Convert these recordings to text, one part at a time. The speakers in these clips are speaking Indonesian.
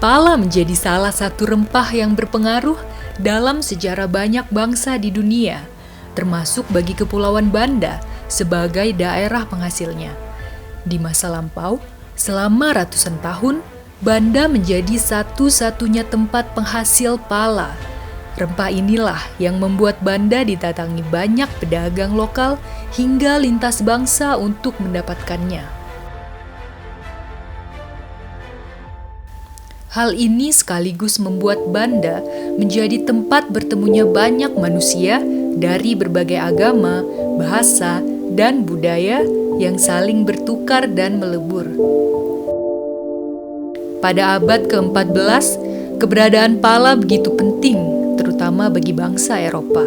Pala menjadi salah satu rempah yang berpengaruh dalam sejarah banyak bangsa di dunia, termasuk bagi Kepulauan Banda sebagai daerah penghasilnya. Di masa lampau, selama ratusan tahun, Banda menjadi satu-satunya tempat penghasil pala. Rempah inilah yang membuat Banda didatangi banyak pedagang lokal hingga lintas bangsa untuk mendapatkannya. Hal ini sekaligus membuat Banda menjadi tempat bertemunya banyak manusia dari berbagai agama, bahasa, dan budaya yang saling bertukar dan melebur. Pada abad ke-14, keberadaan pala begitu penting, terutama bagi bangsa Eropa.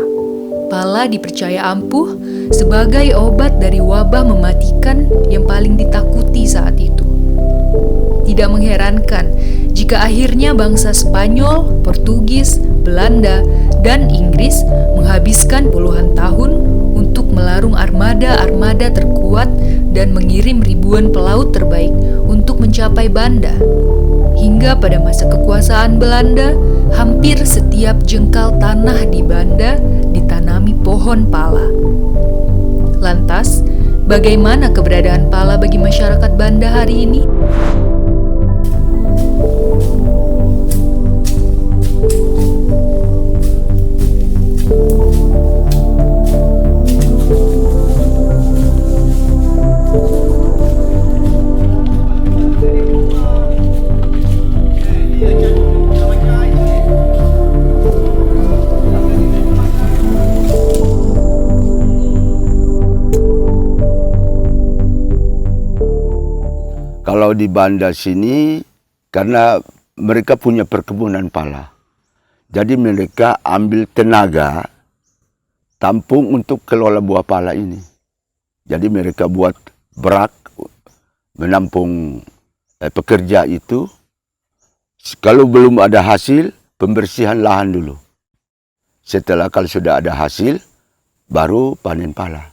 Pala dipercaya ampuh sebagai obat dari wabah mematikan yang paling ditakuti saat itu. Tidak mengherankan jika akhirnya bangsa Spanyol, Portugis, Belanda, dan Inggris menghabiskan puluhan tahun untuk melarung armada-armada terkuat dan mengirim ribuan pelaut terbaik untuk mencapai Banda. Hingga pada masa kekuasaan Belanda, hampir setiap jengkal tanah di Banda ditanami pohon pala. Lantas, bagaimana keberadaan pala bagi masyarakat Banda hari ini? Kalau di Banda sini, karena mereka punya perkebunan pala, jadi mereka ambil tenaga tampung untuk kelola buah pala ini. Jadi mereka buat brak menampung pekerja itu. Kalau belum ada hasil, pembersihan lahan dulu. Setelah kalau sudah ada hasil, baru panen pala.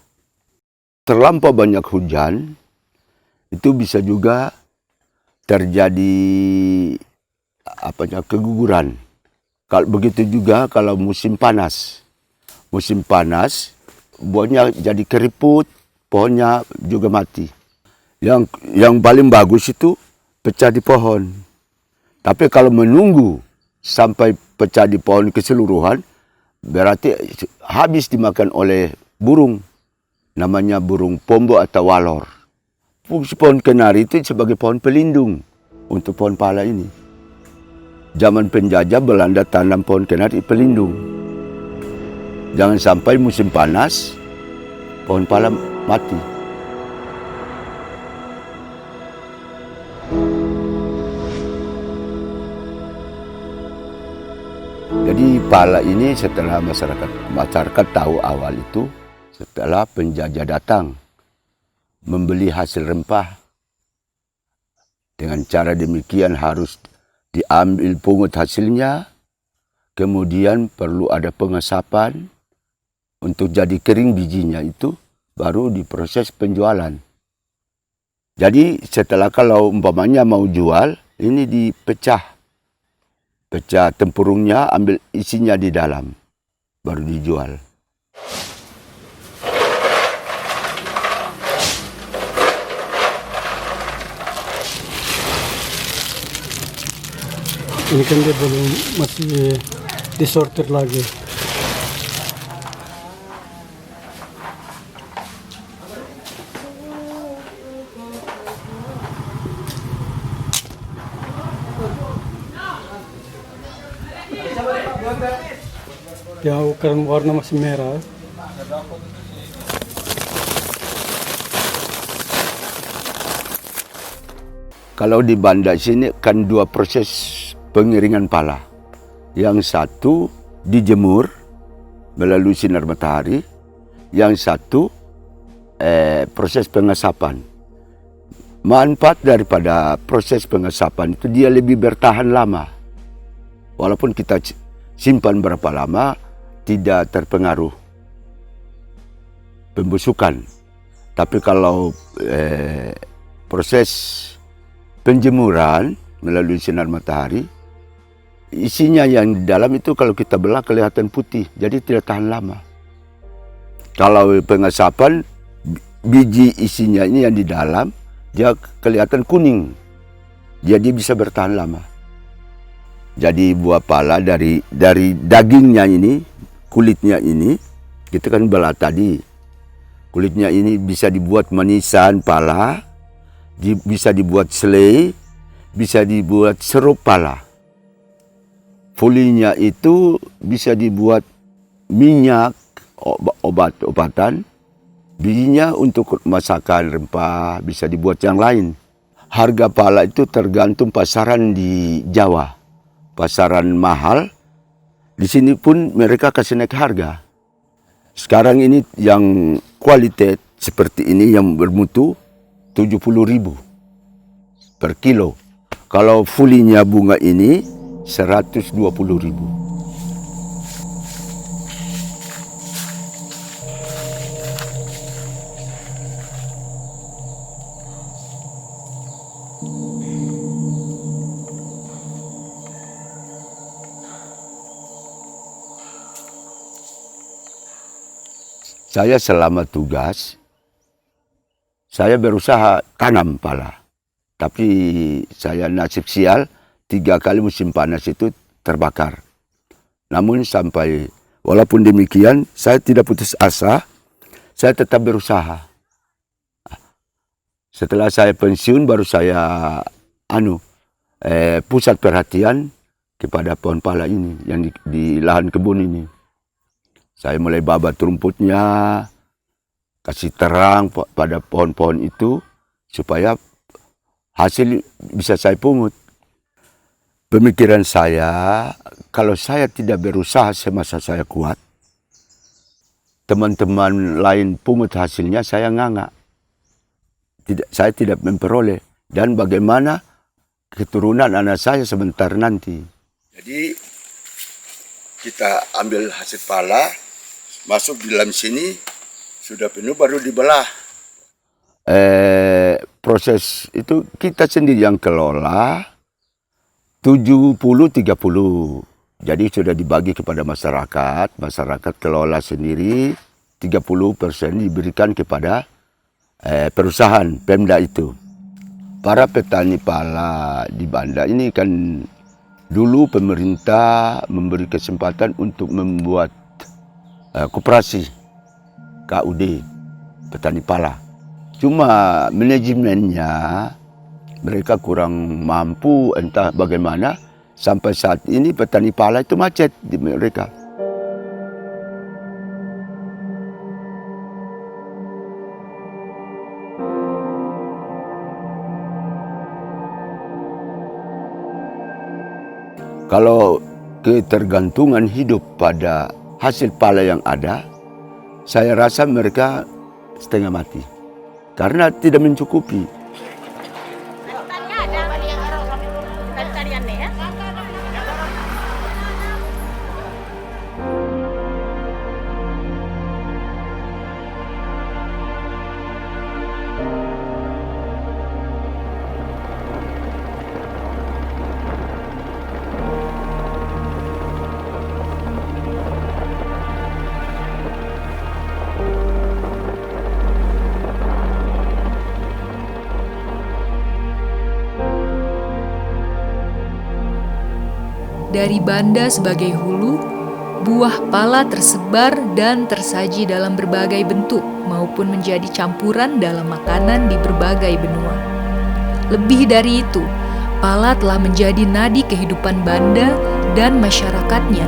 Terlampau banyak hujan, itu bisa juga terjadi keguguran. Kalau begitu juga kalau musim panas. Musim panas, buahnya jadi keriput, pohonnya juga mati. Yang paling bagus itu pecah di pohon. Tapi kalau menunggu sampai pecah di pohon keseluruhan, berarti habis dimakan oleh burung. Namanya burung pombo atau walor. Fungsi pohon kenari itu sebagai pohon pelindung untuk pohon pala ini. Zaman penjajah Belanda tanam pohon kenari pelindung. Jangan sampai musim panas pohon pala mati. Jadi pala ini setelah masyarakat tahu awal itu, setelah penjajah datang membeli hasil rempah. Dengan cara demikian harus diambil pungut hasilnya, kemudian perlu ada pengesapan untuk jadi kering bijinya itu, baru diproses penjualan. Jadi setelah kalau umpamanya mau jual, ini dipecah. Pecah tempurungnya, ambil isinya di dalam, baru dijual. Ini kan dia belum masih disortir lagi. Ya, karena warna masih merah. Kalau di Banda sini kan dua proses pengiringan pala. Yang satu dijemur melalui sinar matahari, yang satu proses pengesapan. Manfaat daripada proses pengesapan itu dia lebih bertahan lama. Walaupun kita simpan berapa lama, tidak terpengaruh pembusukan. Tapi kalau proses penjemuran melalui sinar matahari. Isinya yang di dalam itu kalau kita belah kelihatan putih, jadi tidak tahan lama. Kalau pengasapan, biji isinya ini yang di dalam, dia kelihatan kuning, jadi bisa bertahan lama. Jadi buah pala dari dagingnya ini, kulitnya ini, kita kan belah tadi. Kulitnya ini bisa dibuat manisan pala, bisa dibuat selai, bisa dibuat sirup pala. Fulinya itu bisa dibuat minyak, obat-obatan. Bijinya untuk masakan rempah, bisa dibuat yang lain. Harga pala itu tergantung pasaran di Jawa. Pasaran mahal, di sini pun mereka kasih naik harga. Sekarang ini yang kualitas seperti ini yang bermutu 70.000 per kilo. Kalau fulinya bunga ini 120.000. Saya selama tugas, saya berusaha tanam pala. Tapi saya nasib sial, 3 kali musim panas itu terbakar. Namun walaupun demikian, saya tidak putus asa, saya tetap berusaha. Setelah saya pensiun, baru saya pusat perhatian kepada pohon pala ini, yang di lahan kebun ini. Saya mulai babat rumputnya, kasih terang pada pohon-pohon itu, supaya hasil bisa saya pungut. Pemikiran saya, kalau saya tidak berusaha semasa saya kuat, teman-teman lain pungut hasilnya, saya nganga. Saya tidak memperoleh. Dan bagaimana keturunan anak saya sebentar nanti. Jadi kita ambil hasil pala, masuk di dalam sini, sudah penuh baru dibelah. Proses itu kita sendiri yang kelola, 70-30. Jadi sudah dibagi kepada masyarakat. Masyarakat kelola sendiri, 30% diberikan kepada perusahaan Pemda itu. Para petani pala di Banda ini kan dulu pemerintah memberi kesempatan untuk membuat koperasi KUD petani pala. Cuma manajemennya mereka kurang mampu, entah bagaimana, sampai saat ini petani pala itu macet di mereka. Kalau ketergantungan hidup pada hasil pala yang ada, saya rasa mereka setengah mati. Karena tidak mencukupi. Dari Banda sebagai hulu, buah pala tersebar dan tersaji dalam berbagai bentuk maupun menjadi campuran dalam makanan di berbagai benua. Lebih dari itu, pala telah menjadi nadi kehidupan Banda dan masyarakatnya,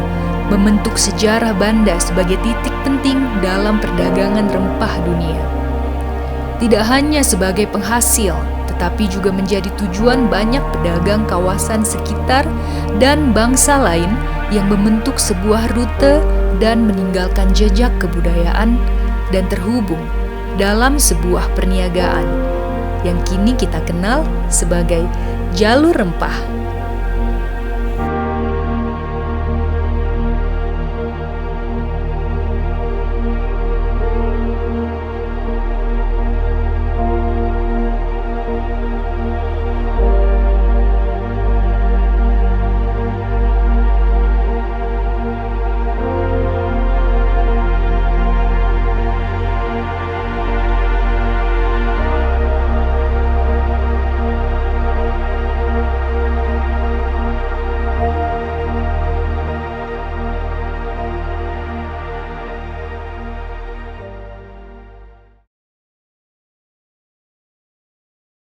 membentuk sejarah Banda sebagai titik penting dalam perdagangan rempah dunia. Tidak hanya sebagai penghasil, tetapi juga menjadi tujuan banyak pedagang kawasan sekitar dan bangsa lain yang membentuk sebuah rute dan meninggalkan jejak kebudayaan dan terhubung dalam sebuah perniagaan yang kini kita kenal sebagai jalur rempah.